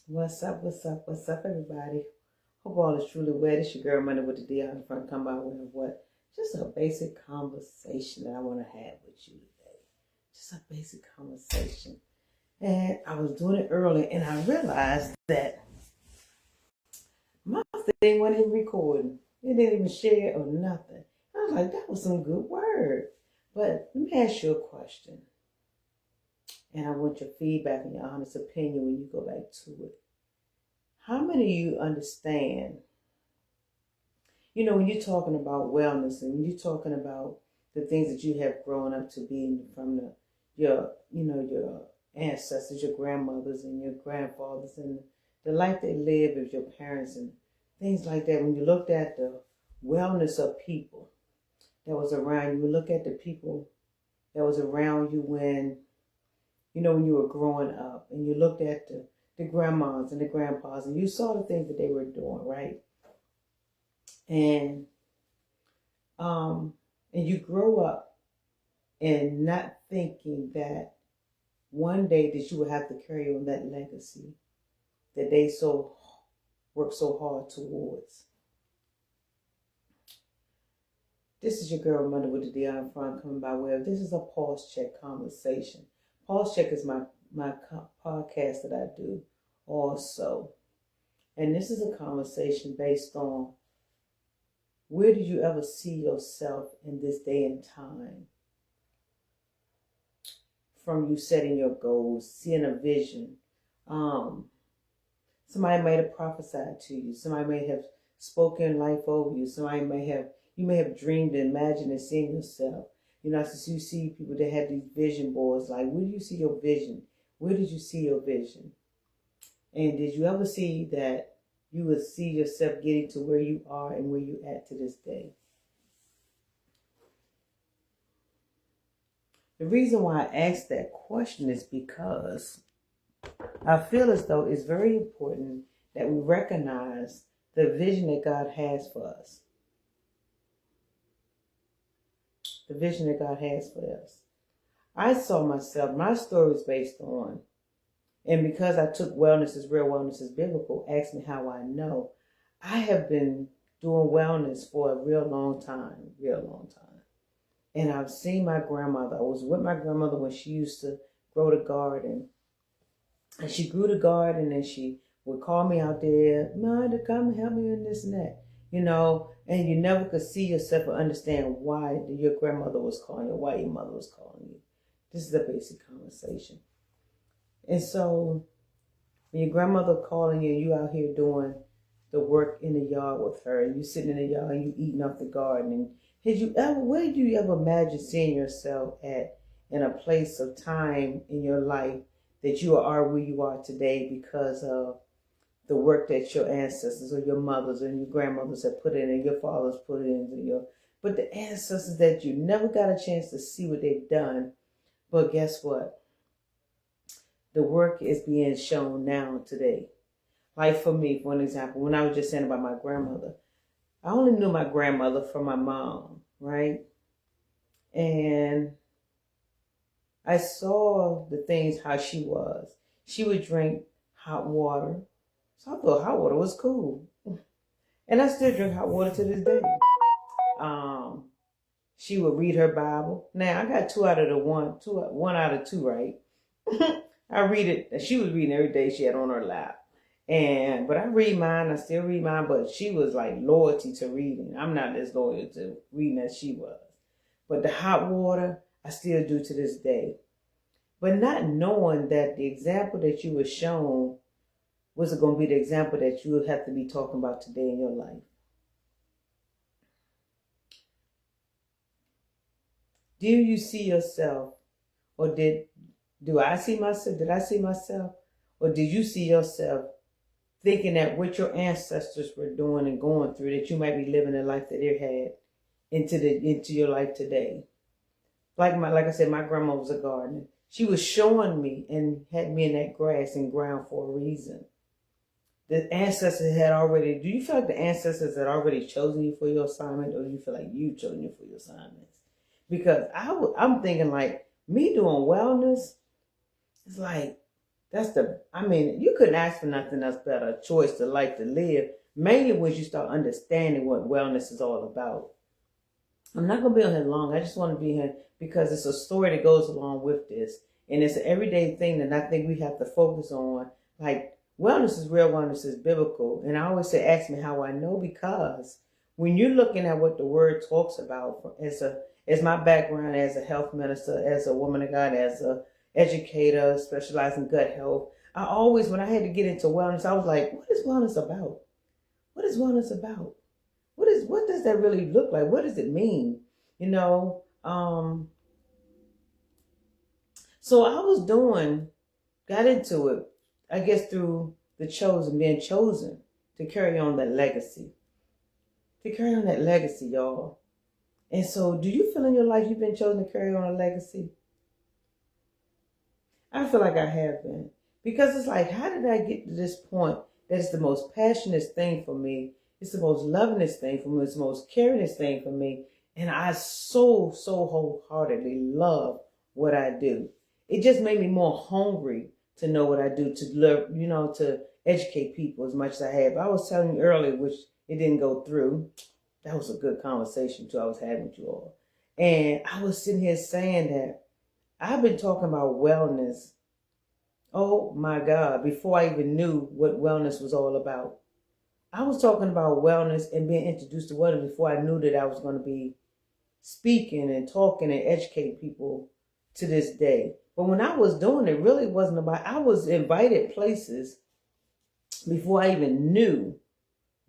What's up? What's up, everybody? Hope all is truly well. It's your girl Monday with the D on the front. Come by way of what? Just a basic conversation that I want to have with you today. Just a basic conversation. And I was doing it early and I realized that my thing wasn't even recording. It didn't even share or nothing. I was like, that was some good word. But let me ask you a question. And I want your feedback and your honest opinion when you go back to it. How many of you understand, when you're talking about wellness and you're talking about the things that you have grown up to be from your ancestors, your grandmothers and your grandfathers and the life they lived with your parents and things like that. When you looked at the wellness of people that was around you, you look at the people that was around you when you were growing up and you looked at the grandmas and the grandpas and you saw the things that they were doing, right? And you grow up and not thinking that one day that you would have to carry on that legacy that they worked so hard towards. This is your girl Romunda with the D on front coming by way of this is a pause check conversation. Pause check is my podcast that I do also. And this is a conversation based on where did you ever see yourself in this day and time? From you setting your goals, seeing a vision. Somebody may have prophesied to you. Somebody may have spoken life over you. You may have dreamed and imagined and seen yourself. Since you see people that have these vision boards, like, where do you see your vision? Where did you see your vision? And did you ever see that you would see yourself getting to where you are and where you at to this day? The reason why I asked that question is because I feel as though it's very important that we recognize the vision that God has for us. The vision that God has for us. I saw myself, my story is based on, and because I took wellness as real, wellness is biblical, ask me how I know. I have been doing wellness for a real long time. And I've seen my grandmother. I was with my grandmother when she used to grow the garden. And she grew the garden and she would call me out there, Mother, come help me in this and that. And you never could see yourself or understand why your grandmother was calling you, why your mother was calling you. This is a basic conversation. And so when your grandmother calling you, you out here doing the work in the yard with her, and you sitting in the yard and you eating up the garden. And where do you ever imagine seeing yourself at in a place of time in your life that you are where you are today because of the work that your ancestors or your mothers and your grandmothers have put in and your fathers put in but the ancestors that you never got a chance to see what they've done. But guess what? The work is being shown now today. Like for me, for an example, when I was just saying about my grandmother, I only knew my grandmother from my mom, right? And I saw the things how she was. She would drink hot water. So I thought hot water was cool. And I still drink hot water to this day. She would read her Bible. Now I got one out of two, right? I read it. She was reading every day she had on her lap. But I read mine, I still read mine, but she was like loyalty to reading. I'm not as loyal to reading as she was. But the hot water, I still do to this day. But not knowing that the example that you were shown wasn't going to be the example that you would have to be talking about today in your life. Do you see yourself, or did I see myself, or did you see yourself thinking that what your ancestors were doing and going through, that you might be living the life that they had into your life today? Like I said, my grandma was a gardener. She was showing me and had me in that grass and ground for a reason. The ancestors do you feel like the ancestors had already chosen you for your assignment, or do you feel like you chosen you for your assignments? Because I'm thinking like me doing wellness, it's like You couldn't ask for nothing else better, a choice to life to live. Mainly when you start understanding what wellness is all about. I'm not going to be on here long. I just want to be here because it's a story that goes along with this. And it's an everyday thing that I think we have to focus on. Like, wellness is real, wellness is biblical. And I always say, ask me how I know, because when you're looking at what the word talks about, as my background as a health minister, as a woman of God, as a educator, specialized in gut health, when I had to get into wellness, I was like, what is wellness about? What is wellness about? What does that really look like? What does it mean? You know, so got into it, I guess, through being chosen to carry on that legacy. To carry on that legacy, y'all. And so, do you feel in your life you've been chosen to carry on a legacy? I feel like I have been. Because it's like, how did I get to this point that it's the most passionate thing for me? It's the most lovingest thing for me. It's the most caringest thing for me. And I so wholeheartedly love what I do. It just made me more hungry to know what I do, to learn, to educate people as much as I have. I was telling you earlier, which it didn't go through. That was a good conversation too I was having with you all. And I was sitting here saying that I've been talking about wellness, oh my God, before I even knew what wellness was all about. I was talking about wellness and being introduced to wellness before I knew that I was going to be speaking and talking and educating people to this day. But when I was doing it, really wasn't about, I was invited places before I even knew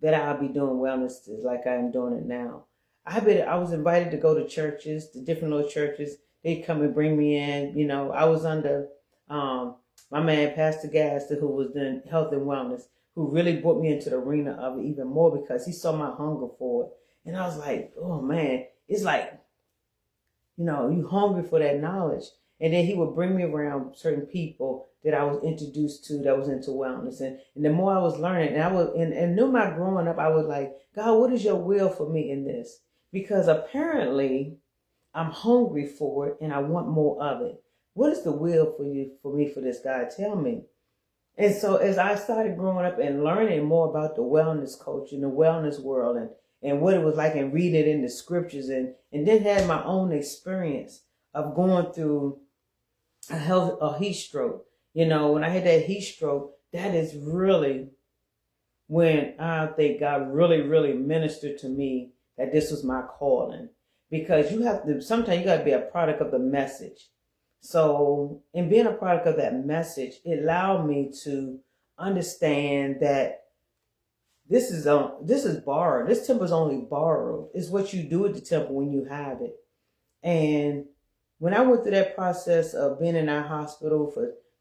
that I'll be doing wellness like I am doing it now. I was invited to go to churches, to different little churches. They'd come and bring me in. I was under my man, Pastor Gaster, who was doing health and wellness, who really brought me into the arena of it even more because he saw my hunger for it. And I was like, oh man, it's like, you hungry for that knowledge. And then he would bring me around certain people that I was introduced to that was into wellness. And the more I was learning, and knew my growing up, I was like, God, what is your will for me in this? Because apparently I'm hungry for it and I want more of it. What is the will for me for this, God? Tell me. And so as I started growing up and learning more about the wellness culture and the wellness world and what it was like and reading it in the scriptures and then had my own experience of going through a heat stroke. When I had that heat stroke, that is really when I think God really, really ministered to me that this was my calling. Because sometimes you got to be a product of the message. So in being a product of that message, it allowed me to understand that this is borrowed. This temple is only borrowed. It's what you do at the temple when you have it. And when I went through that process of being in our hospital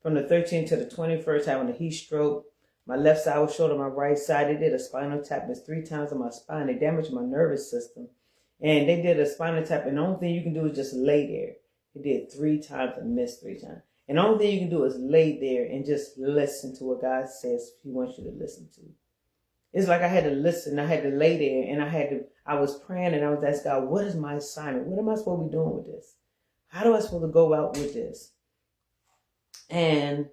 from the 13th to the 21st, having a heat stroke, my left side was short on my right side. They did a spinal tap. It's 3 times on my spine. They damaged my nervous system. And they did a spinal tap. And the only thing you can do is just lay there. He did 3 times and missed 3 times. And the only thing you can do is lay there and just listen to what God says he wants you to listen to. It's like I had to listen. I had to lay there and I was praying and I was asking God, what is my assignment? What am I supposed to be doing with this? How do I supposed to go out with this? And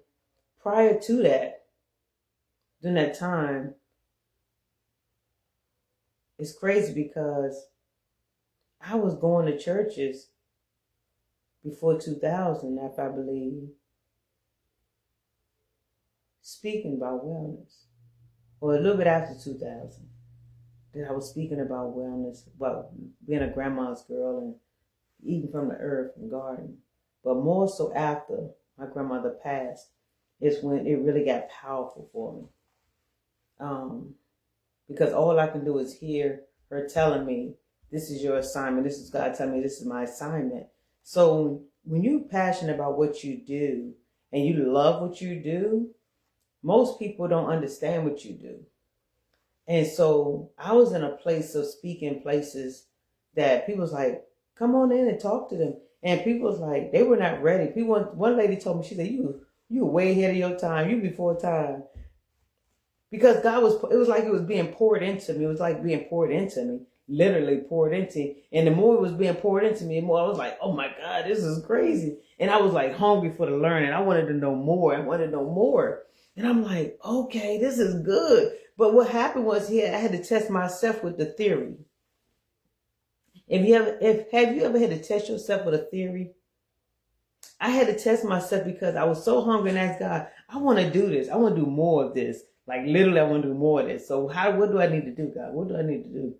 prior to that, during that time, it's crazy because I was going to churches before 2000, if I believe, speaking about wellness. Or a little bit after 2000, that I was speaking about wellness, about being a grandma's girl and eating from the earth and garden. But more so after my grandmother passed, is when it really got powerful for me. Because all I can do is hear her telling me, this is your assignment. This is God telling me this is my assignment. So when you're passionate about what you do and you love what you do, most people don't understand what you do. And so I was in a place of speaking places that people was like, come on in and talk to them. And people was like, they were not ready. One lady told me, she said, you were way ahead of your time. You before time. Because it was like it was being poured into me. It was like being poured into me. literally poured into. And the more it was being poured into me, the more I was like, oh my God, this is crazy. And I was like hungry for the learning. I wanted to know more. I wanted to know more. And I'm like, okay, this is good. But what happened was here, I had to test myself with the theory. Have you ever had to test yourself with a theory? I had to test myself because I was so hungry and asked God, I want to do this. I want to do more of this. Like literally, I want to do more of this. So what do I need to do, God? What do I need to do?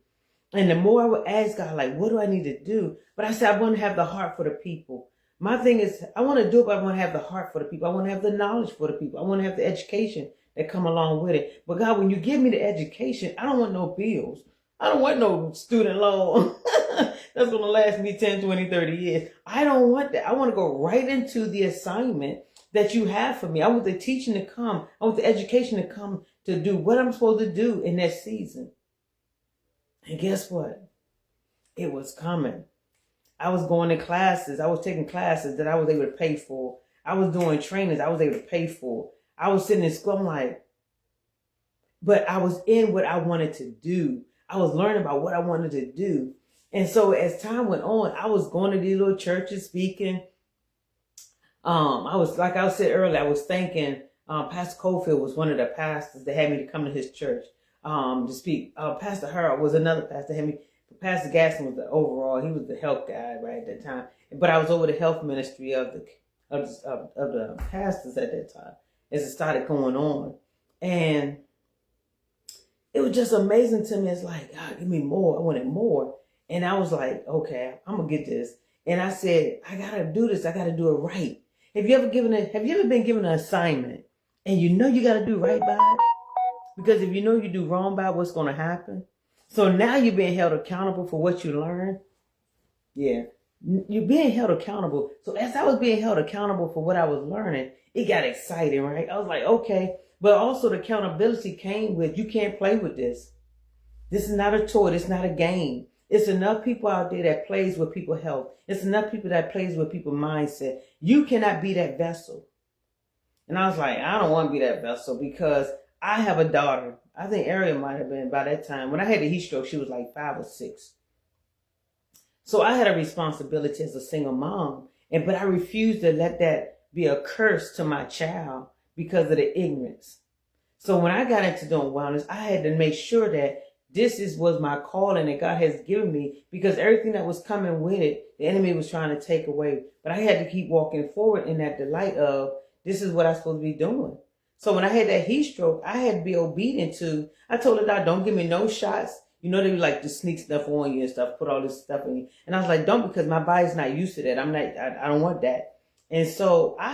And the more I would ask God, like, what do I need to do? But I said, I want to have the heart for the people. My thing is, I want to do it, but I want to have the heart for the people. I want to have the knowledge for the people. I want to have the education that come along with it. But God, when you give me the education, I don't want no bills. I don't want no student loan. That's going to last me 10, 20, 30 years. I don't want that. I want to go right into the assignment that you have for me. I want the teaching to come. I want the education to come to do what I'm supposed to do in that season. And guess what? It was coming. I was going to classes. I was taking classes that I was able to pay for. I was doing trainings I was able to pay for. I was sitting in school, I'm like, but I was in what I wanted to do. I was learning about what I wanted to do. And so as time went on, I was going to these little churches speaking. I was, like I said earlier, I was thinking Pastor Cofield was one of the pastors that had me to come to his church to speak. Pastor Harold was another pastor that had me. Pastor Gaston was the overall. He was the health guy right at that time. But I was over the health ministry of the pastors at that time as it started going on. And it was just amazing to me. It's like, God, give me more. I wanted more. And I was like, okay, I'm going to get this. And I said, I got to do this. I got to do it right. Have you ever been given an assignment and you know you got to do right by it? Because if you know you do wrong by it, what's going to happen? So now you're being held accountable for what you learned. Yeah. You're being held accountable. So as I was being held accountable for what I was learning, it got exciting, right? I was like, okay. But also the accountability came with, you can't play with this. This is not a toy. It's not a game. It's enough people out there that plays with people's health. It's enough people that plays with people's mindset. You cannot be that vessel. And I was like, I don't want to be that vessel because I have a daughter. I think Ariel might have been by that time. When I had the heat stroke, she was like 5 or 6. So I had a responsibility as a single mom. But I refused to let that be a curse to my child because of the ignorance. So when I got into doing wellness, I had to make sure that was my calling that God has given me, because everything that was coming with it, the enemy was trying to take away. But I had to keep walking forward in that delight of, this is what I'm supposed to be doing. So when I had that heat stroke, I had to be obedient to, I told the doctor, don't give me no shots. You know, they be like to sneak stuff on you and stuff, put all this stuff in you. And I was like, don't, because my body's not used to that. I don't want that. And so I